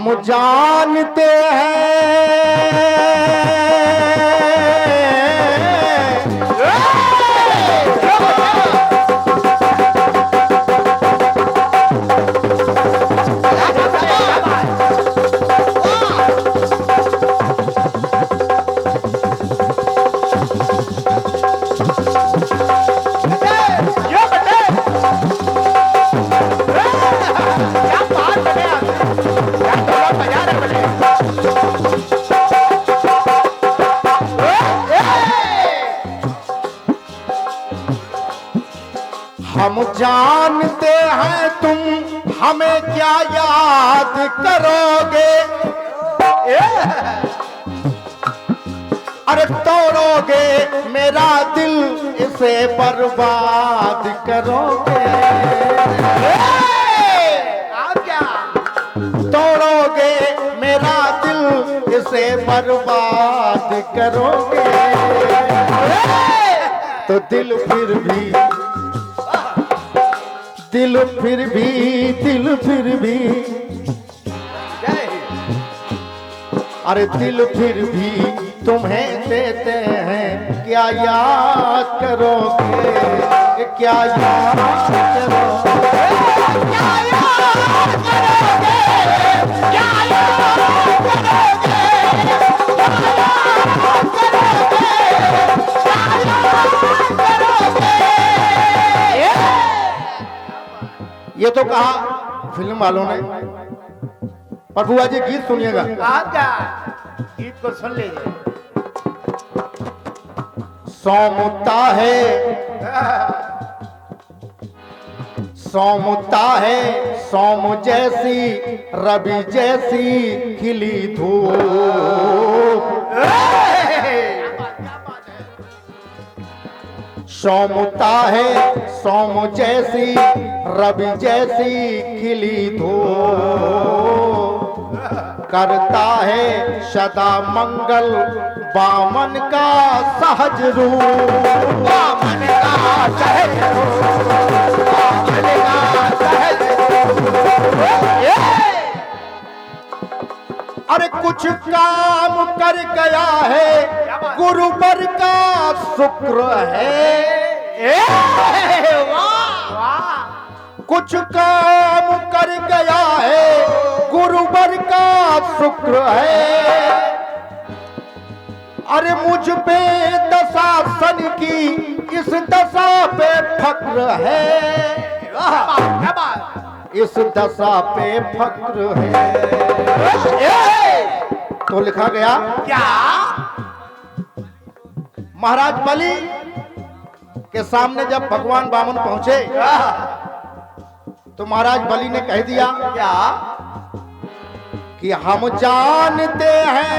हम जानते हम जानते हैं तुम हमें क्या याद करोगे, अरे तोड़ोगे मेरा दिल इसे बर्बाद करोगे। आप क्या तोड़ोगे मेरा दिल इसे बर्बाद करोगे। तो दिल फिर भी अरे दिल फिर भी तुम्हें देते हैं, क्या याद करोगे, क्या याद करोगे, क्या याद करोगे, क्या याद करोगे, ये तो कहा फिल्म वालों ने, पर बुआ जी गीत सुनिएगा। आजा गीत को सुन लीजिए। सोमता है सोम जैसी रवि जैसी खिली धूप, सोमता है सोम जैसी रवि जैसी खिली धूप, करता है सदा मंगल बामन का सहज रूप, बामन का सहज रूप, बामन का सहज रूप। अरे कुछ काम कर गया है गुरुवर का शुक्र है, कुछ काम कर गया है गुरुवर का शुक्र है। अरे मुझ पे दशा सन की इस दशा पे फक्र है, इस दशा पे फक्र है। तो लिखा गया क्या महाराज बलि के सामने जब भगवान वामन पहुंचे तो महाराज बलि ने कह दिया क्या कि हम जानते हैं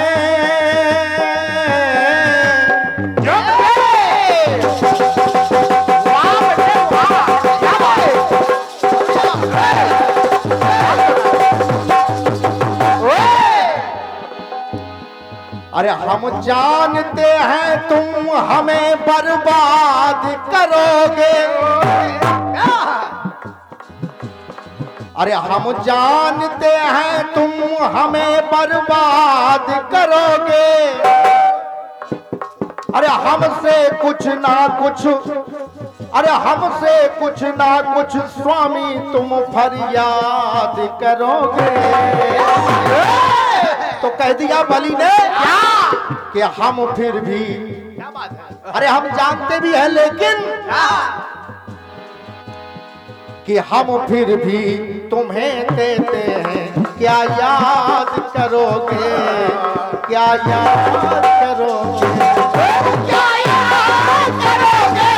अरे हम जानते हैं तुम हमें बर्बाद करोगे, अरे हम जानते हैं तुम हमें बर्बाद करोगे। अरे हमसे कुछ ना कुछ, अरे हमसे कुछ ना कुछ स्वामी तुम फरियाद करोगे। तो कह दिया बलि ने कि हम फिर भी, अरे हम जानते भी हैं लेकिन कि हम फिर भी तुम्हें देते हैं, क्या याद करोगे, क्या याद करोगे, क्या याद करोगे,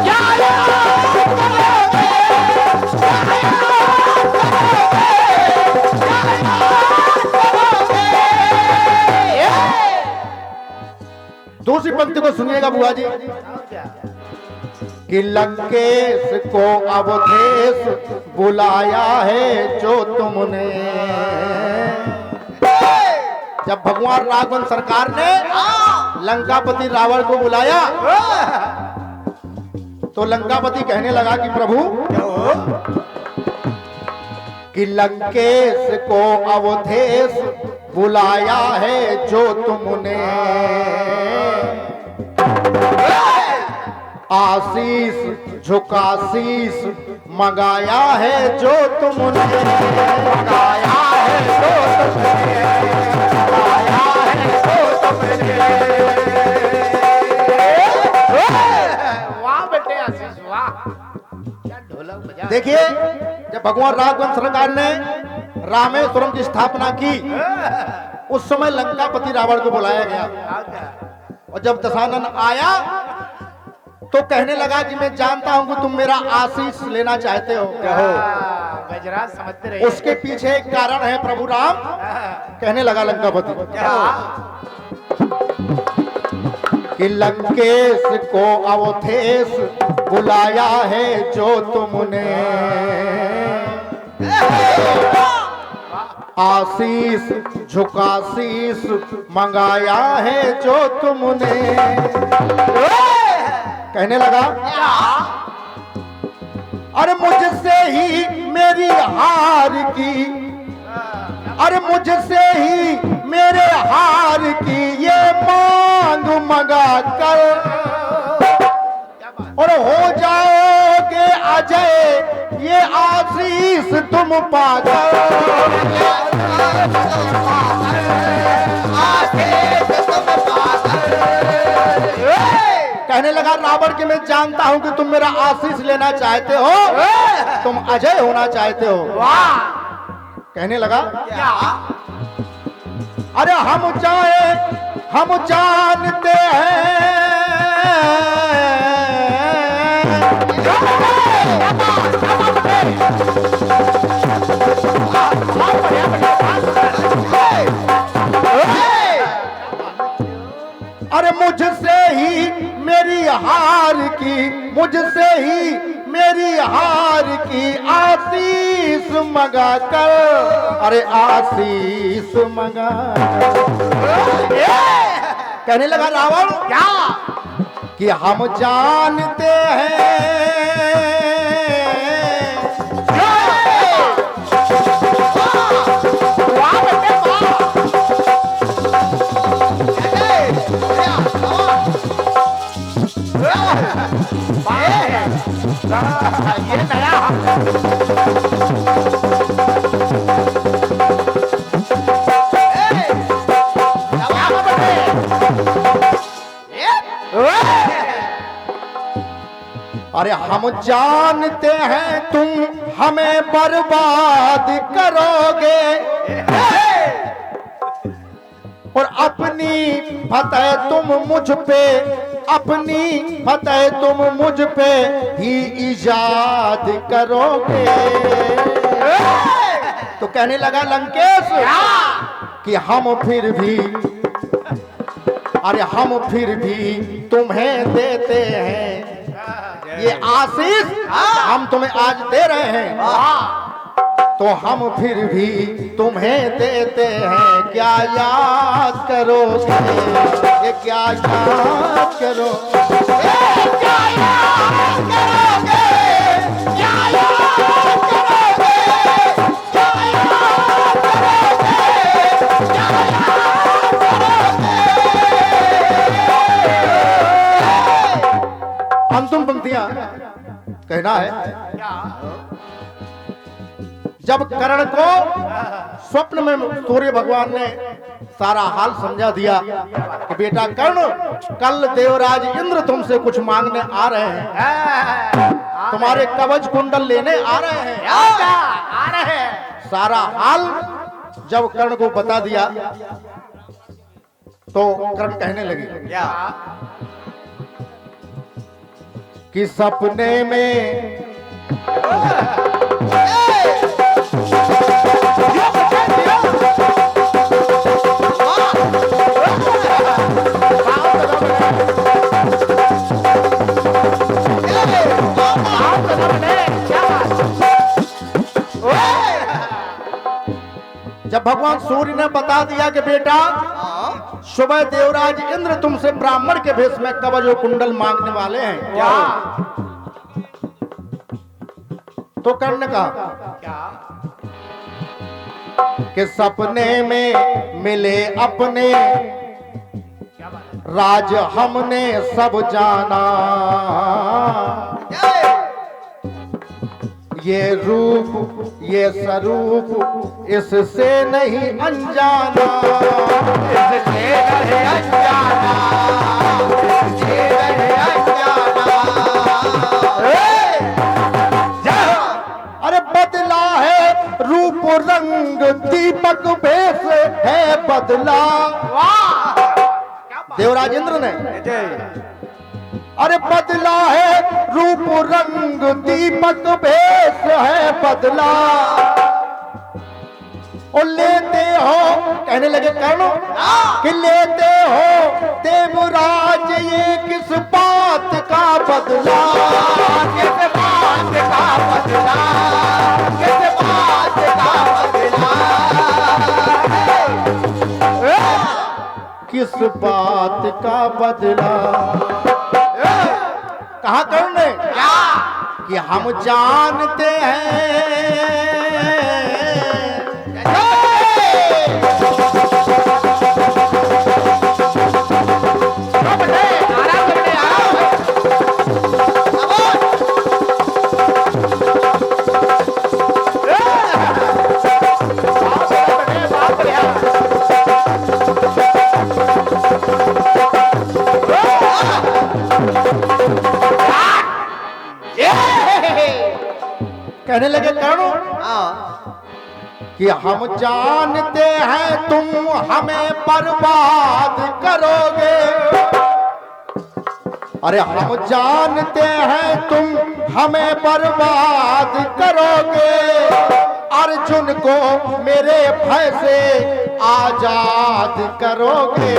क्या याद करोगे, क्या याद करोगे। दूसरी पंक्ति को सुनिएगा बुआ जी कि लंकेश को अवधेश बुलाया है जो तुमने, जब भगवान राघवन सरकार ने लंकापति रावण को बुलाया तो लंकापति कहने लगा कि प्रभु कि लंकेश को अवधेश बुलाया है जो तुमने, आशीष झुकाशीष मंगाया है जो तुमने, मंगाया है जो तुमने, मंगाया है जो तुमने। वाह बेटे आशीष वाह, क्या ढोलक बजा। देखिए जब भगवान राघवेंद्र सरकार ने रामेश्वरम की स्थापना की, उस समय लंकापति रावण को बुलाया गया, और जब दशानन आया तो कहने लगा कि मैं जानता हूं कि तुम मेरा आशीष लेना चाहते हो। कहो। गजराज समझते रहिए। उसके पीछे एक कारण है प्रभु राम। कहने लगा लंकापति कि लंकेश को अवधेश बुलाया है जो तुमने, आशीष झुकाशीष मंगाया है जो तुमने। कहने लगा अरे मुझसे ही मेरी हार की, अरे मुझसे ही मेरे हार की ये मांग मंगा कर, और हो जाओगे अजय ये आशीष तुम पाकर। कहने लगा रावण कि मैं जानता हूं कि तुम मेरा आशीष लेना चाहते हो, तुम अजय होना चाहते हो। वाह। कहने लगा क्या? अरे हम जानते हैं अरे मुझसे ही मेरी हार की, मुझसे ही मेरी हार की आशीष मंगा कर, अरे आशीष मंगा कर। कहने लगा रावण क्या कि हम जानते हैं ये नया अरे हम जानते हैं तुम हमें बर्बाद करोगे, और अपनी फतेह तुम मुझ पे, अपनी फतेह तुम मुझ पे ही इजाद करोगे। तो कहने लगा लंकेश कि हम फिर भी, अरे हम फिर भी तुम्हें देते हैं ये आशीष, हम तुम्हें आज दे रहे हैं, तो हम फिर भी तुम्हें देते हैं। क्या याद करोगे, ये क्या याद करोगे, क्या याद करोगे, क्या याद करोगे, क्या याद करोगे, क्या याद करोगे। अंतिम पंक्तियां कहना है जब कर्ण को स्वप्न में सूर्य भगवान ने सारा हाल समझा दिया कि बेटा कर्ण कल देवराज इंद्र तुमसे कुछ मांगने आ रहे हैं, तुम्हारे कवच कुंडल लेने आ रहे हैं, आ रहे हैं। सारा हाल जब कर्ण को बता दिया तो कर्ण कहने लगे क्या? कि सपने में जब भगवान सूर्य ने बता दिया कि बेटा सुबह देवराज इंद्र तुमसे ब्राह्मण के भेष में कवच और कुंडल मांगने वाले हैं क्या, तो कर्ण ने कहा क्या? कि सपने में मिले अपने, राज हमने सब जाना। ये रूप ये स्वरूप इससे नहीं अनजाना, इससे नहीं अनजाना, इससे नहीं अनजाना। अरे बदला है रूप रंग, दीपक भेष है बदला। वाह क्या बात देवराज इंद्र ने है। अरे बदला है रूप रंग, दीपक भेष है बदला। और लेते हो, कहने लगे कर्ण कि लेते हो देवराज ये किस बात का बदला, किस बात का बदला, किस बात का बदला, किस बात का बदला। कहा कर्ण ने क्या कि हम जानते हैं कहने लगे कर्ण कि हम जानते हैं तुम हमें बर्बाद करोगे। अरे हम जानते हैं तुम हमें बर्बाद करोगे, अर्जुन को मेरे भय से आजाद करोगे।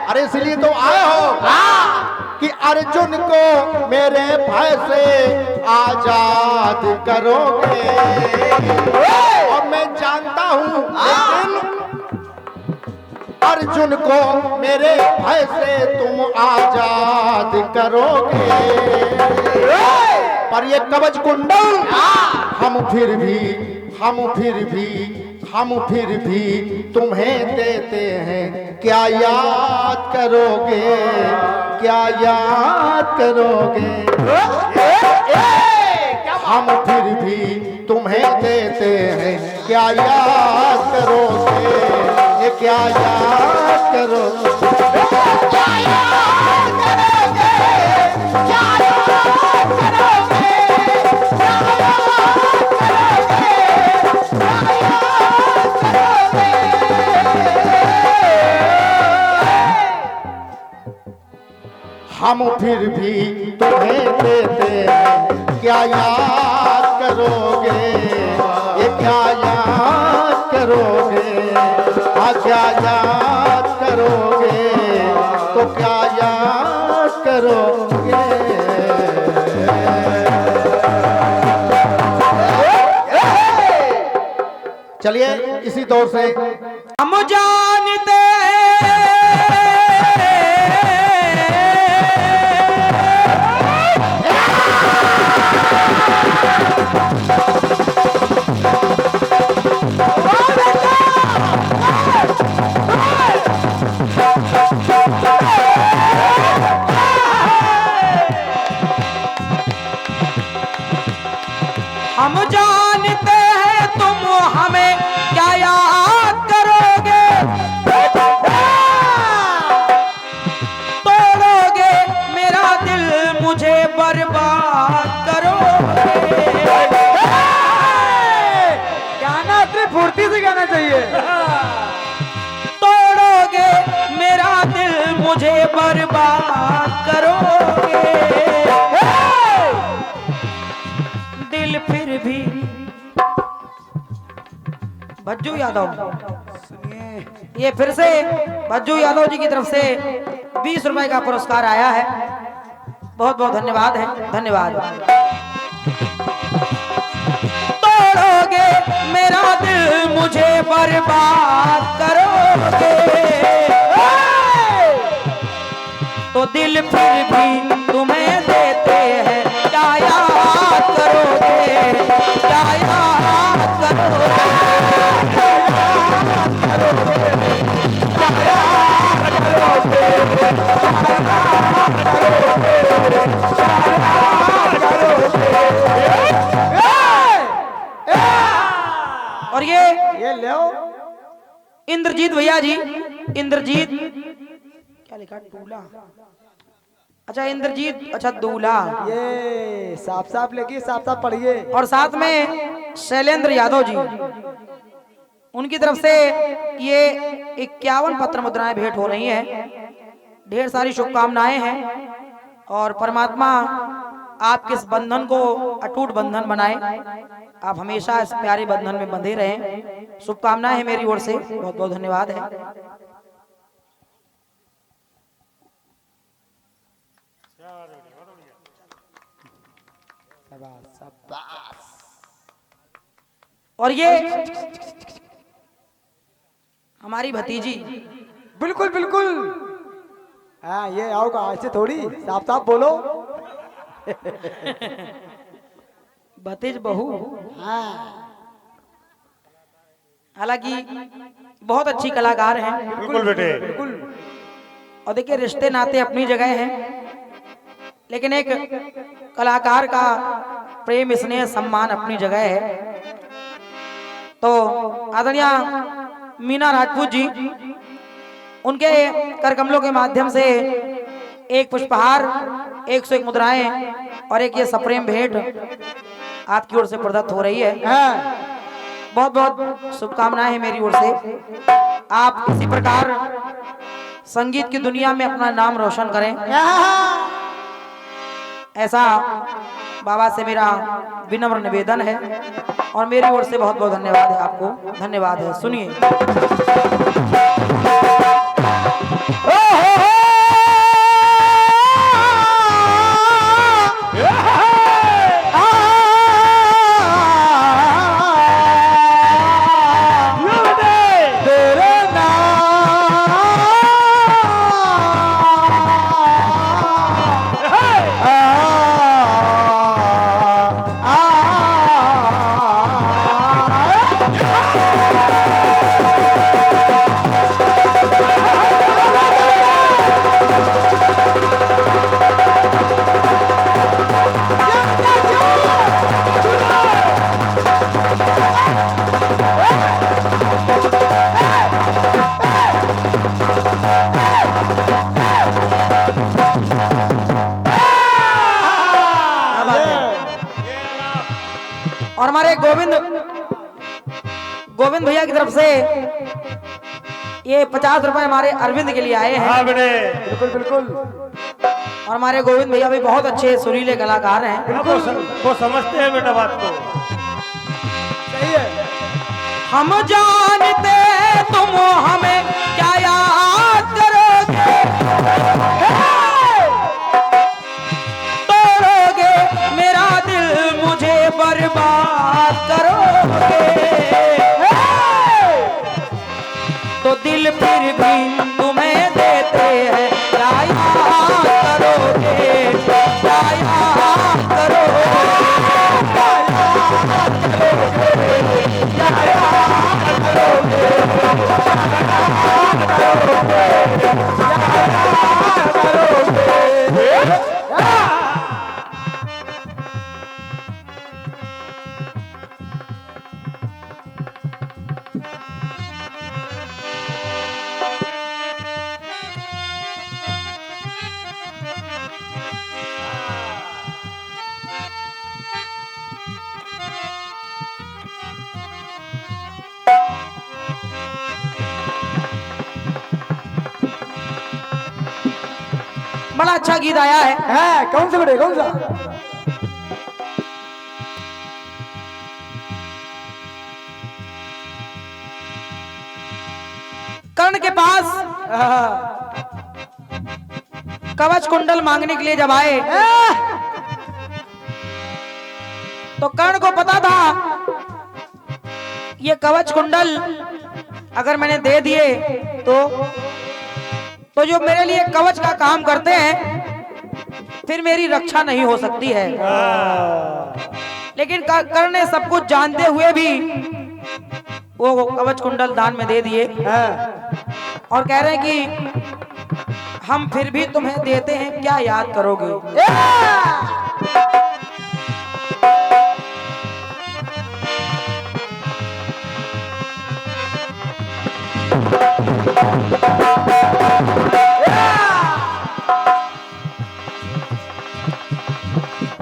अरे इसलिए तो आए हो कि अर्जुन को मेरे भय से आजाद करोगे। और मैं जानता हूं लेकिन अर्जुन को मेरे भय से तुम आजाद करोगे। पर ये कवच कुंडल हम फिर भी तुम्हें देते हैं, क्या याद करोगे, क्या याद करोगे। हम फिर भी तुम्हें देते हैं, क्या याद करोगे, ये क्या याद करोगे, क्या याद करोगे, क्या याद करोगे, क्या याद करोगे, क्या याद करोगे। हम फिर भी तुम्हें देते हैं, क्या याद करोगे, ये क्या याद करोगे। हाँ क्या याद करोगे, तो क्या याद करोगे। चलिए इसी दौर से हम जानते हम जानते हैं तुम हमें क्या याद करोगे, तोड़ोगे मेरा दिल मुझे बर्बाद करोगे। गाना त्रिफूर्ति से गाना चाहिए। तोड़ोगे मेरा दिल मुझे बर्बाद करोगे। दिल फिर भी भज्जू यादव, ये फिर से भज्जू यादव जी की तरफ से 20 रुपए का पुरस्कार आया है। बहुत बहुत धन्यवाद है, धन्यवाद। तोड़ोगे मेरा दिल मुझे बर्बाद करोगे, तो दिल फिर भी तुम्हें देते हैं, क्या याद करोगे, क्या याद करोगे। और ये ले इंद्रजीत भैया जी, इंद्रजीत क्या लिखा, दूल्हा, अच्छा इंद्रजीत, अच्छा दूल्हा। ये साफ साफ लिखिए, साफ साफ पढ़िए। और साथ में शैलेंद्र यादव जी, उनकी तरफ से ये 51 पत्र मुद्राएं भेंट हो रही हैं। ढेर सारी शुभकामनाएं हैं और परमात्मा आपके इस बंधन को अटूट बंधन बनाए, आप हमेशा इस प्यारे बंधन में बंधे रहें। शुभकामनाएं हैं मेरी ओर से, बहुत बहुत धन्यवाद है। और ये हमारी भतीजी, बिल्कुल बिल्कुल। हाँ ये आओ कहा, ऐसे थोड़ी, साफ साफ बोलो। भतीज बहू, हाँ हालांकि बहुत अच्छी कलाकार हैं। बिल्कुल बेटे, बिल्कुल। और देखिए रिश्ते नाते अपनी जगह हैं, लेकिन एक कलाकार का प्रेम स्नेह सम्मान अपनी जगह है। तो आदरणीय मीना राजपूत जी, उनके करकमलों के माध्यम से एक पुष्पहार, 101 मुद्राएं और एक ये सप्रेम भेंट आपकी ओर से प्रदत्त हो रही है। हाँ बहुत बहुत शुभकामनाएं हैं मेरी ओर से। आप इसी प्रकार संगीत की दुनिया में अपना नाम रोशन करें, ऐसा बाबा से मेरा विनम्र निवेदन है। और मेरी ओर से बहुत बहुत धन्यवाद है आपको, धन्यवाद है। सुनिए। और हमारे गोविंद भैया की तरफ से ये 50 रुपए हमारे अरविंद के लिए आए हैं। हाँ बेटे, बिल्कुल बिल्कुल। और हमारे गोविंद भैया भी बहुत अच्छे सुरीले कलाकार हैं। वो समझते हैं बेटा बात को। सही है। हम जानते तुम हमें क्या याद करोगे, तोड़ोगे मेरा दिल, मुझे बर्बाद करोगे, तो दिल फिर भी तुम्हें देते हैं, क्या याद करोगे, क्या याद करोगे, क्या याद करोगे, क्या याद करोगे, बड़ा अच्छा गीत आया है। कौन सा बेटे, कौन सा? कर्ण के पास कवच कुंडल मांगने के लिए जब आए तो कर्ण को पता था ये कवच कुंडल अगर मैंने दे दिए तो जो मेरे लिए कवच का काम करते हैं फिर मेरी रक्षा नहीं हो सकती है। लेकिन कर्ण ने सब कुछ जानते हुए भी वो कवच कुंडल दान में दे दिए और कह रहे हैं कि हम फिर भी तुम्हें देते हैं, क्या याद करोगे।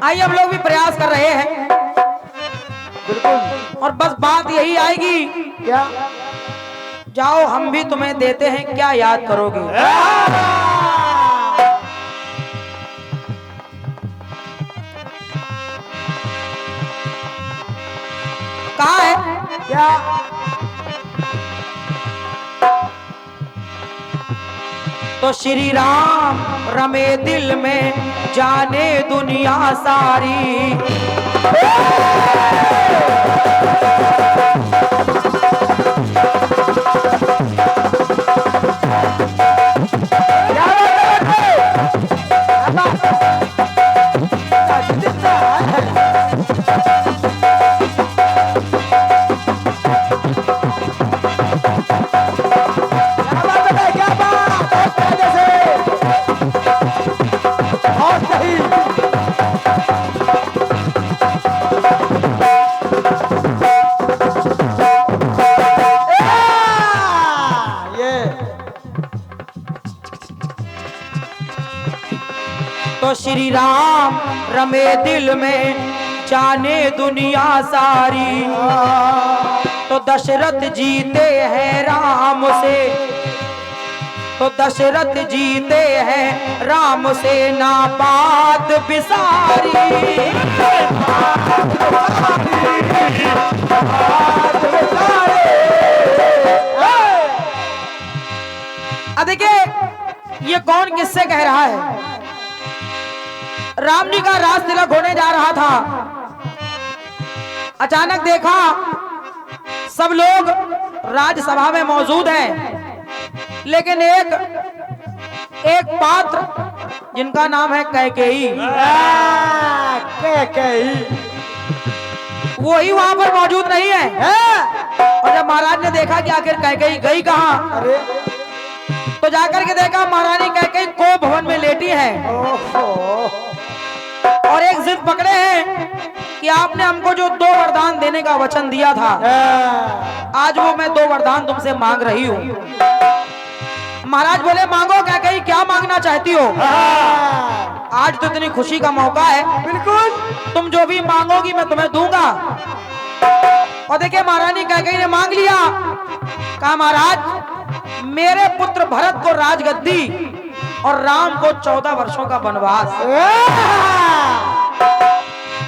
आइए हम लोग भी प्रयास कर रहे हैं बिल्कुल। और बस बात यही आएगी, क्या? जाओ हम भी तुम्हें देते हैं, क्या याद करोगे? कहाँ है? क्या? तो श्री राम रमे दिल में, जाने दुनिया सारी। तो श्री राम रमे दिल में, जाने दुनिया सारी। तो दशरथ जीते हैं राम से, तो दशरथ जीते हैं राम से, ना बात बिसारी। देखिए ये कौन किससे कह रहा है? राम जी का राज तिलक होने जा रहा था। अचानक देखा सब लोग राजसभा में मौजूद हैं, लेकिन एक पात्र जिनका नाम है कैकेयी, वही वहां पर मौजूद नहीं है। और जब महाराज ने देखा कि आखिर कैकेयी गई कहां, तो जाकर के देखा महारानी कैकेयी को भवन में लेटी है और एक जिद पकड़े हैं कि आपने हमको जो 2 वरदान देने का वचन दिया था, आज वो मैं 2 वरदान तुमसे मांग रही हूँ। महाराज बोले मांगो कैकेयी, क्या मांगना चाहती हो? आज तो इतनी खुशी का मौका है, बिल्कुल तुम जो भी मांगोगी मैं तुम्हें दूंगा। और देखिए महारानी कैकेयी ने मांग लिया, कहा महाराज मेरे पुत्र भरत को राजगद्दी और राम को 14 वर्षों का वनवास।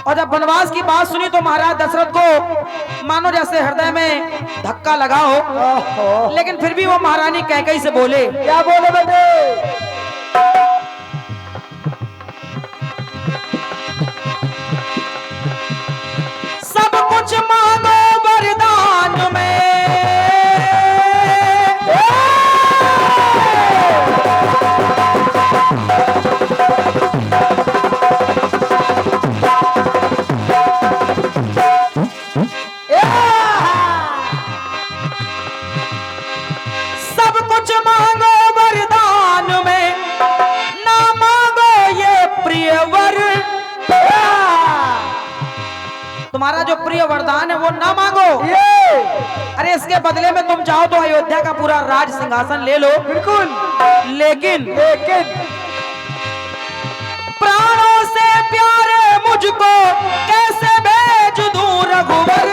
और जब वनवास की बात सुनी तो महाराज दशरथ को मानो जैसे हृदय में धक्का लगा हो, लेकिन फिर भी वो महारानी कैकेयी से बोले, क्या बोले बेटे? सब कुछ मांगो वरदान में, तुम्हारा जो प्रिय वरदान है वो ना मांगो। अरे इसके बदले में तुम चाहो तो अयोध्या का पूरा राज सिंहासन ले लो, बिल्कुल, लेकिन प्राणों से प्यारे मुझको कैसे भेज दूं रघुवर,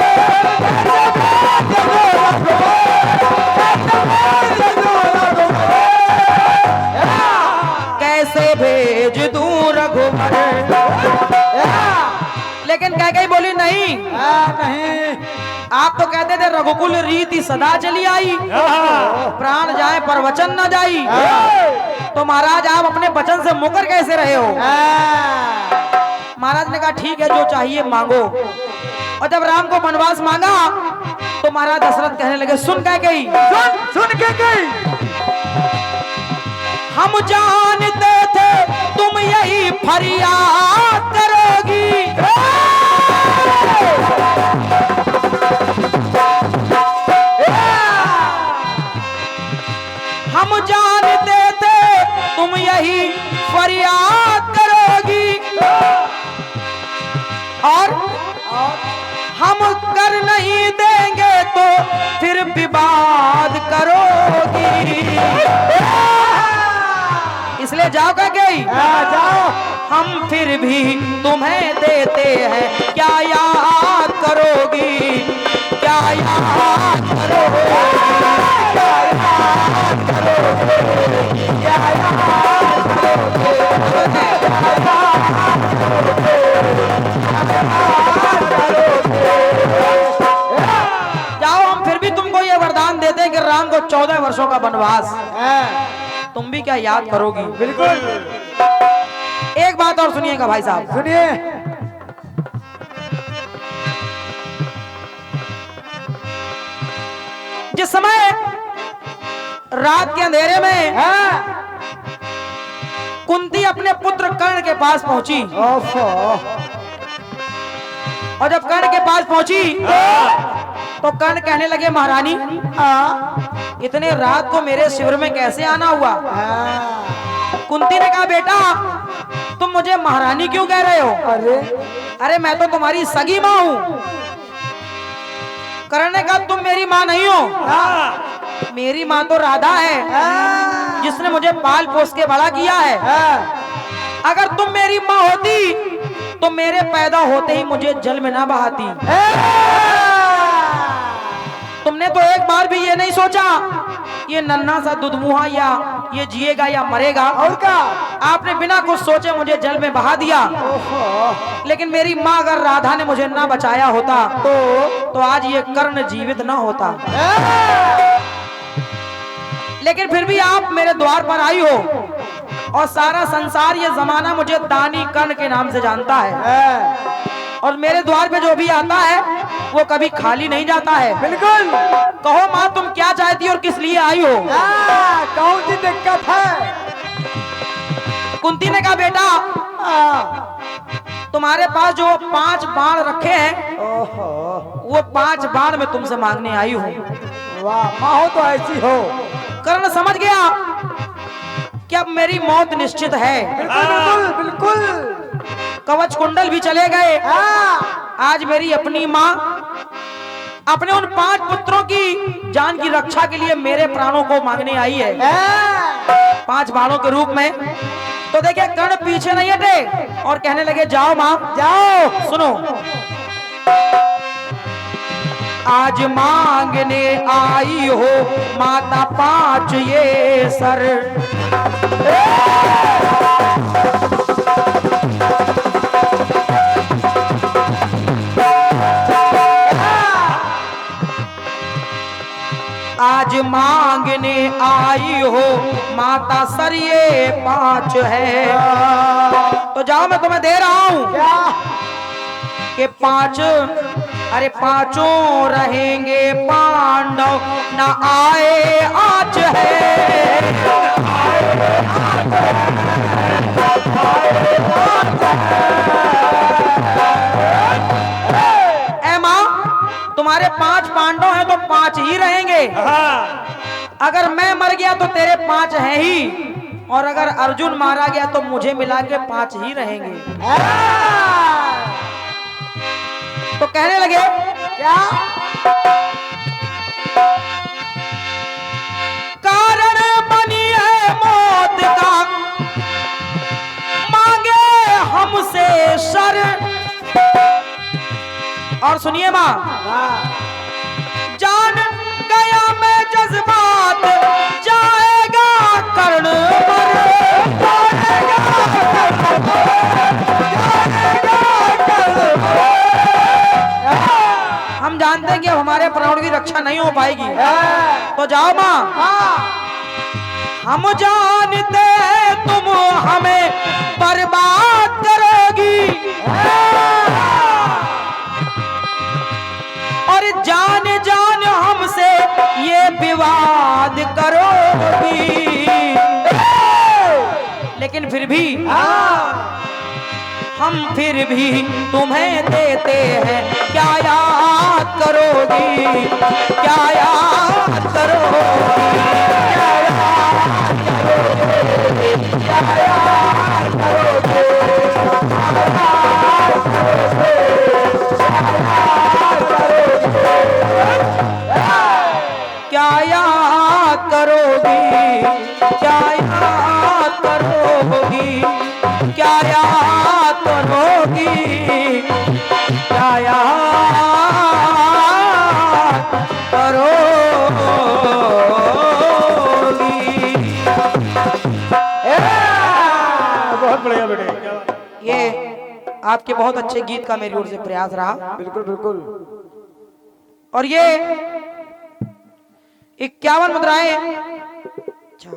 कैसे भेज दूं रघुवर। लेकिन कैकेयी बोली नहीं, नहीं, आप तो कहते थे रघुकुल रीति सदा चली आई, प्राण जाए पर वचन न जाई। तो महाराज आप अपने वचन से मुकर कैसे रहे हो? महाराज ने कहा ठीक है जो चाहिए मांगो। और जब राम को वनवास मांगा तो महाराज दशरथ कहने लगे सुन कैकेयी, सुन कैकेयी, हम जानते थे तुम यही फरियाद करोगी, हम जानते थे तुम यही फरियाद करोगी, और हम कर नहीं देंगे तो फिर विवाद करो। जाओ क्या गई जाओ। हम फिर भी तुम्हें देते हैं, क्या याद करोगी, क्या याद करोगी, क्या याद करोगी, क्या याद जाओ। हम फिर भी तुमको ये वरदान देते हैं कि राम को 14 वर्षों का वनवास, तुम भी क्या याद करोगी। बिल्कुल। एक बात और सुनिएगा भाई साहब, सुनिए। जिस समय रात के अंधेरे में कुंती अपने पुत्र कर्ण के पास पहुंची, और जब कर्ण के पास पहुंची तो कर्ण कहने लगे, महारानी इतने रात को मेरे शिविर में कैसे आना हुआ। कुंती ने कहा, बेटा तुम मुझे महारानी क्यों कह रहे हो। अरे मैं तो तुम्हारी सगी माँ हूं। कर्ण ने कहा, तुम मेरी माँ नहीं हो, मेरी माँ तो राधा है, जिसने मुझे पाल पोस के बड़ा किया है। अगर तुम मेरी माँ होती तो मेरे पैदा होते ही मुझे जल में ना बहाती। तुमने तो एक बार भी ये नहीं सोचा ये नन्हा सा दुधमुहा या ये जिएगा या मरेगा, और क्या आपने बिना कुछ सोचे मुझे जल में बहा दिया। लेकिन मेरी माँ अगर राधा ने मुझे ना बचाया होता तो आज ये कर्ण जीवित ना होता। लेकिन फिर भी आप मेरे द्वार पर आई हो, और सारा संसार ये जमाना मुझे दानी कर्ण के नाम से जानता है, और मेरे द्वार पे जो भी आता है वो कभी खाली नहीं जाता है। बिल्कुल। कहो माँ तुम क्या चाहती हो और किस लिए आई हो। कौन सी दिक्कत है। कुंती ने कहा, बेटा तुम्हारे पास जो 5 बाण रखे हैं वो 5 बाण मैं तुमसे मांगने आई हूँ। वाह, माँ हो तो ऐसी हो। कर्ण समझ गया कि अब मेरी मौत निश्चित है। बिल्कुल बिल्कुल। कवच कुंडल भी चले गए। आज मेरी अपनी माँ अपने उन 5 पुत्रों की जान की रक्षा के लिए मेरे प्राणों को मांगने आई है 5 बाणों के रूप में। तो देखिए कर्ण पीछे नहीं हटे और कहने लगे, जाओ माँ जाओ। सुनो, आज मांगने आई हो माता 5 ये सर, आज मांगने आई हो माता सर ये 5 है। तो जाओ मैं तुम्हें दे रहा हूं कि 5, अरे 5 रहेंगे पांडव न आए आज है। ए माँ तुम्हारे 5 पांडव हैं तो 5 ही रहेंगे। अगर मैं मर गया तो तेरे 5 हैं ही, और अगर अर्जुन मारा गया तो मुझे मिला के 5 ही रहेंगे। तो कहने लगे, क्या कारण बनी है मौत का मांगे हमसे सर। और सुनिए माँ, जान गया मैं जज्बात जाएगा कर्ण पर, हम जानते हैं कि हमारे प्राणों की रक्षा नहीं हो पाएगी। तो जाओ माँ, हम जानते हैं तुम हमें बर्बाद करोगी, और जान जान हमसे ये विवाद करोगी। लेकिन फिर भी हम फिर भी तुम्हें देते हैं, क्या याद करोगी, क्या याद करोगी, क्या याद करोगी, क्या याद करोगी, क्या याद करोगी, क्या याद करोगी। क्या याद करोगी। बहुत बढ़िया बेटे, क्या बात। ये आपके बहुत अच्छे गीत का मेरी ओर से प्रयास रहा। बिल्कुल बिल्कुल। और ये 51 मुद्राएं। अच्छा